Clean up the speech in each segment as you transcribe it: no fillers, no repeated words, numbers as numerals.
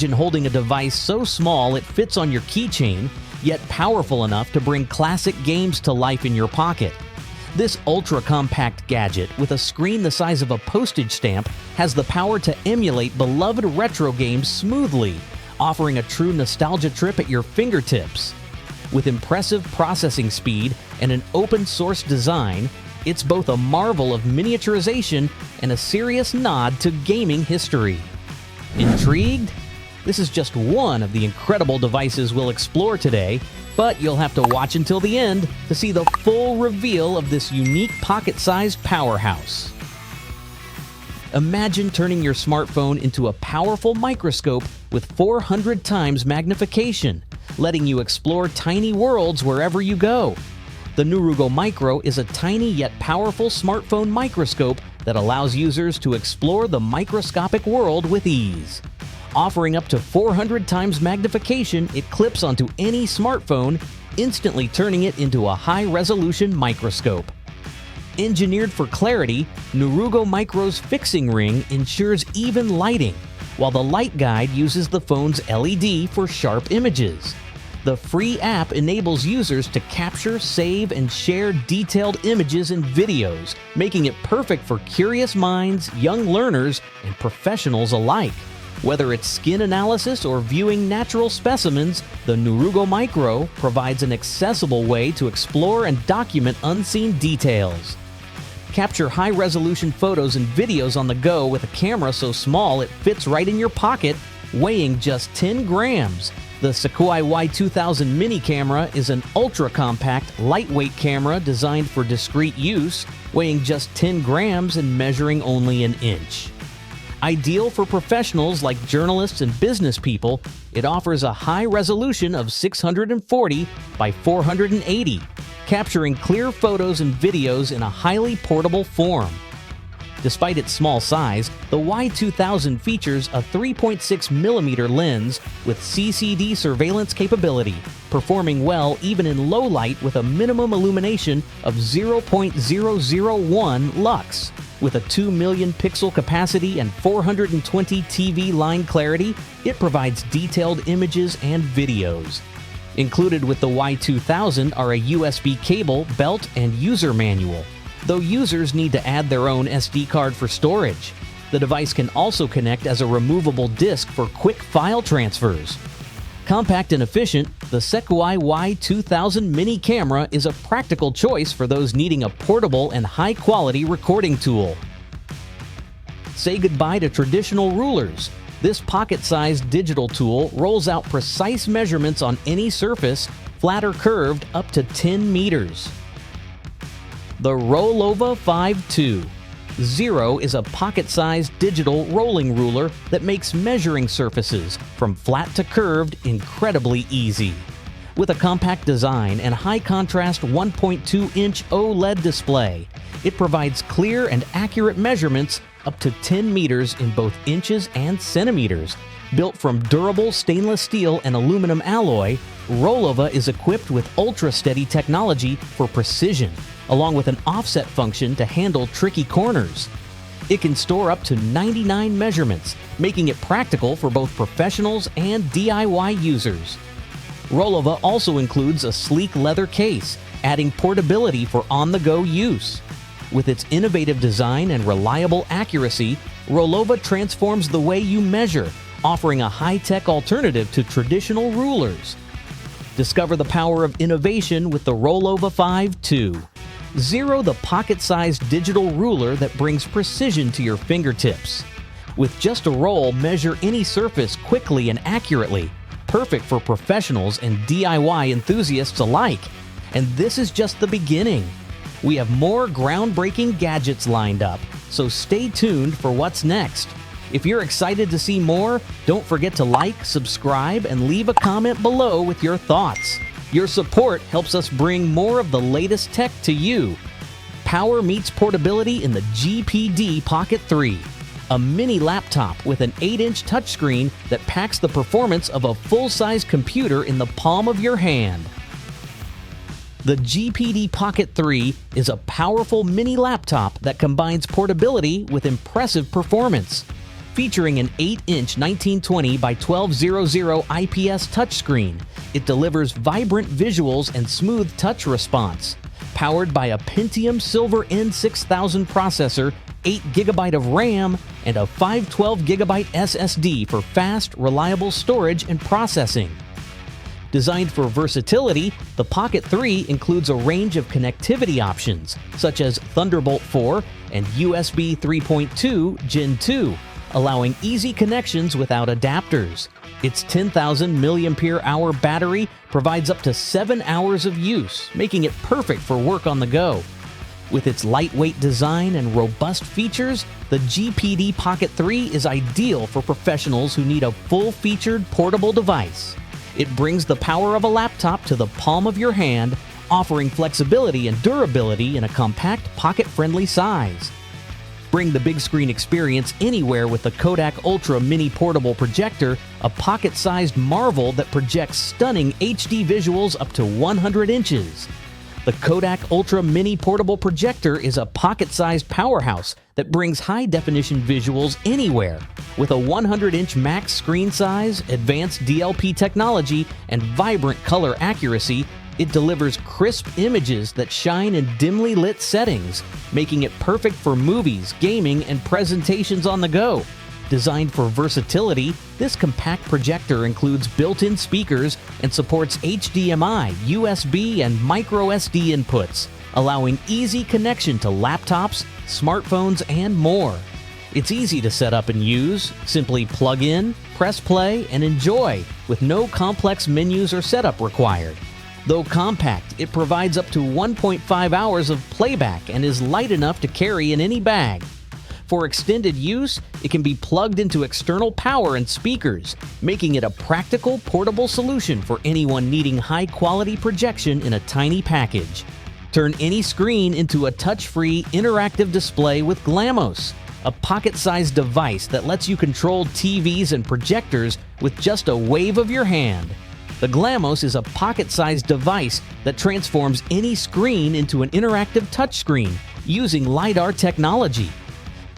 Imagine holding a device so small it fits on your keychain, yet powerful enough to bring classic games to life in your pocket. This ultra-compact gadget with a screen the size of a postage stamp has the power to emulate beloved retro games smoothly, offering a true nostalgia trip at your fingertips. With impressive processing speed and an open-source design, it's both a marvel of miniaturization and a serious nod to gaming history. Intrigued? This is just one of the incredible devices we'll explore today, but you'll have to watch until the end to see the full reveal of this unique pocket-sized powerhouse. Imagine turning your smartphone into a powerful microscope with 400 times magnification, letting you explore tiny worlds wherever you go. The Nurugo Micro is a tiny yet powerful smartphone microscope that allows users to explore the microscopic world with ease. Offering up to 400 times magnification, it clips onto any smartphone, instantly turning it into a high-resolution microscope. Engineered for clarity, Nurugo Micro's fixing ring ensures even lighting, while the light guide uses the phone's LED for sharp images. The free app enables users to capture, save, and share detailed images and videos, making it perfect for curious minds, young learners, and professionals alike. Whether it's skin analysis or viewing natural specimens, the Nurugo Micro provides an accessible way to explore and document unseen details. Capture high-resolution photos and videos on the go with a camera so small it fits right in your pocket, weighing just 10 grams. The Sekuai Y2.0 mini camera is an ultra-compact, lightweight camera designed for discreet use, weighing just 10 grams and measuring only an inch. Ideal for professionals like journalists and business people, it offers a high resolution of 640 by 480, capturing clear photos and videos in a highly portable form. Despite its small size, the Y2.0 features a 3.6mm lens with CCD surveillance capability, performing well even in low light with a minimum illumination of 0.001 lux. With a 2 million pixel capacity and 420 TV line clarity, it provides detailed images and videos. Included with the Y2.0 are a USB cable, belt, and user manual, though users need to add their own SD card for storage. The device can also connect as a removable disc for quick file transfers. Compact and efficient, the Sekuai Y2.0 mini camera is a practical choice for those needing a portable and high-quality recording tool. Say goodbye to traditional rulers. This pocket-sized digital tool rolls out precise measurements on any surface, flat or curved, up to 10 meters. The Rollova V2.0 is a pocket-sized digital rolling ruler that makes measuring surfaces, from flat to curved, incredibly easy. With a compact design and high-contrast 1.2-inch OLED display, it provides clear and accurate measurements up to 10 meters in both inches and centimeters. Built from durable stainless steel and aluminum alloy, Rollova is equipped with ultra-steady technology for precision, along with an offset function to handle tricky corners. It can store up to 99 measurements, making it practical for both professionals and DIY users. Rollova also includes a sleek leather case, adding portability for on-the-go use. With its innovative design and reliable accuracy, Rollova transforms the way you measure, offering a high-tech alternative to traditional rulers. Discover the power of innovation with the Rollova V2.0. Zero the pocket-sized digital ruler that brings precision to your fingertips. With just a roll, measure any surface quickly and accurately, perfect for professionals and DIY enthusiasts alike. And this is just the beginning. We have more groundbreaking gadgets lined up, so stay tuned for what's next. If you're excited to see more, don't forget to like, subscribe, and leave a comment below with your thoughts. Your support helps us bring more of the latest tech to you. Power meets portability in the GPD Pocket 3, a mini laptop with an 8-inch touchscreen that packs the performance of a full-size computer in the palm of your hand. The GPD Pocket 3 is a powerful mini laptop that combines portability with impressive performance. Featuring an 8-inch 1920 by 1200 IPS touchscreen, it delivers vibrant visuals and smooth touch response. Powered by a Pentium Silver N6000 processor, 8GB of RAM, and a 512GB SSD for fast, reliable storage and processing. Designed for versatility, the Pocket 3 includes a range of connectivity options, such as Thunderbolt 4 and USB 3.2 Gen 2, allowing easy connections without adapters. Its 10,000 mAh battery provides up to 7 hours of use, making it perfect for work on the go. With its lightweight design and robust features, the GPD Pocket 3 is ideal for professionals who need a full-featured portable device. It brings the power of a laptop to the palm of your hand, offering flexibility and durability in a compact, pocket-friendly size. Bring the big screen experience anywhere with the Kodak Ultra Mini Portable Projector, a pocket-sized marvel that projects stunning HD visuals up to 100 inches. The Kodak Ultra Mini Portable Projector is a pocket-sized powerhouse that brings high-definition visuals anywhere. With a 100-inch max screen size, advanced DLP technology, and vibrant color accuracy, it delivers crisp images that shine in dimly lit settings, making it perfect for movies, gaming, and presentations on the go. Designed for versatility, this compact projector includes built-in speakers and supports HDMI, USB, and micro SD inputs, allowing easy connection to laptops, smartphones, and more. It's easy to set up and use. Simply plug in, press play, and enjoy, with no complex menus or setup required. Though compact, it provides up to 1.5 hours of playback and is light enough to carry in any bag. For extended use, it can be plugged into external power and speakers, making it a practical, portable solution for anyone needing high-quality projection in a tiny package. Turn any screen into a touch-free, interactive display with Glamos, a pocket-sized device that lets you control TVs and projectors with just a wave of your hand. The Glamos is a pocket-sized device that transforms any screen into an interactive touchscreen using LiDAR technology.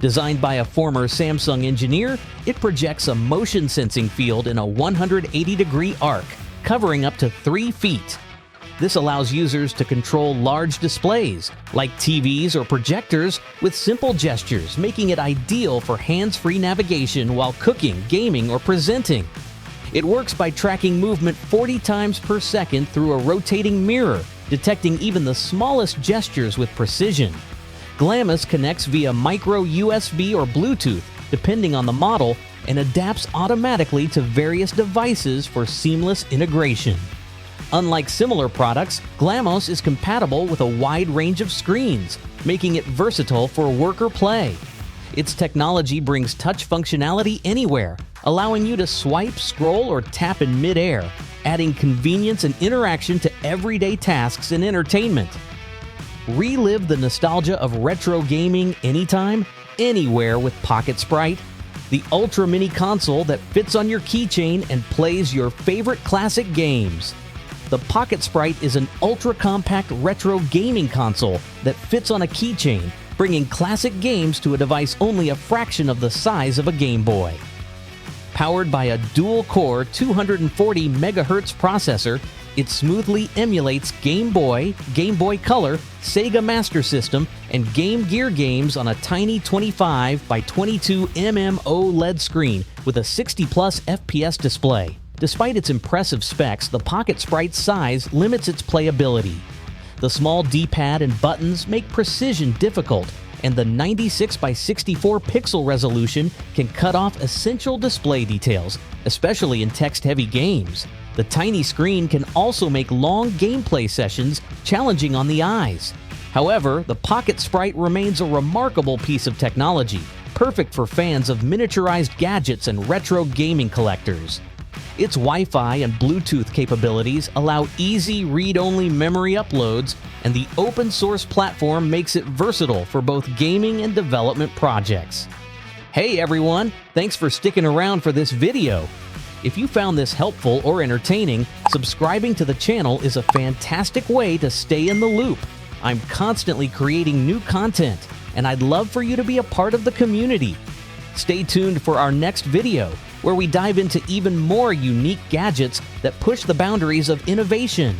Designed by a former Samsung engineer, it projects a motion sensing field in a 180-degree arc, covering up to 3 feet. This allows users to control large displays, like TVs or projectors, with simple gestures, making it ideal for hands-free navigation while cooking, gaming, or presenting. It works by tracking movement 40 times per second through a rotating mirror, detecting even the smallest gestures with precision. Glamos connects via micro USB or Bluetooth, depending on the model, and adapts automatically to various devices for seamless integration. Unlike similar products, Glamos is compatible with a wide range of screens, making it versatile for work or play. Its technology brings touch functionality anywhere, allowing you to swipe, scroll, or tap in mid-air, adding convenience and interaction to everyday tasks and entertainment. Relive the nostalgia of retro gaming anytime, anywhere with Pocket Sprite, the Ultra Mini console that fits on your keychain and plays your favorite classic games. The Pocket Sprite is an ultra-compact retro gaming console that fits on a keychain, bringing classic games to a device only a fraction of the size of a Game Boy. Powered by a dual-core 240 MHz processor, it smoothly emulates Game Boy, Game Boy Color, Sega Master System, and Game Gear games on a tiny 25 by 22 mm OLED screen with a 60+ FPS display. Despite its impressive specs, the Pocket Sprite's size limits its playability. The small D-pad and buttons make precision difficult, and the 96 by 64 pixel resolution can cut off essential display details, especially in text-heavy games. The tiny screen can also make long gameplay sessions challenging on the eyes. However, the Pocket Sprite remains a remarkable piece of technology, perfect for fans of miniaturized gadgets and retro gaming collectors. Its Wi-Fi and Bluetooth capabilities allow easy read-only memory uploads, and the open-source platform makes it versatile for both gaming and development projects. Hey everyone, thanks for sticking around for this video. If you found this helpful or entertaining, subscribing to the channel is a fantastic way to stay in the loop. I'm constantly creating new content, and I'd love for you to be a part of the community. Stay tuned for our next video, where we dive into even more unique gadgets that push the boundaries of innovation.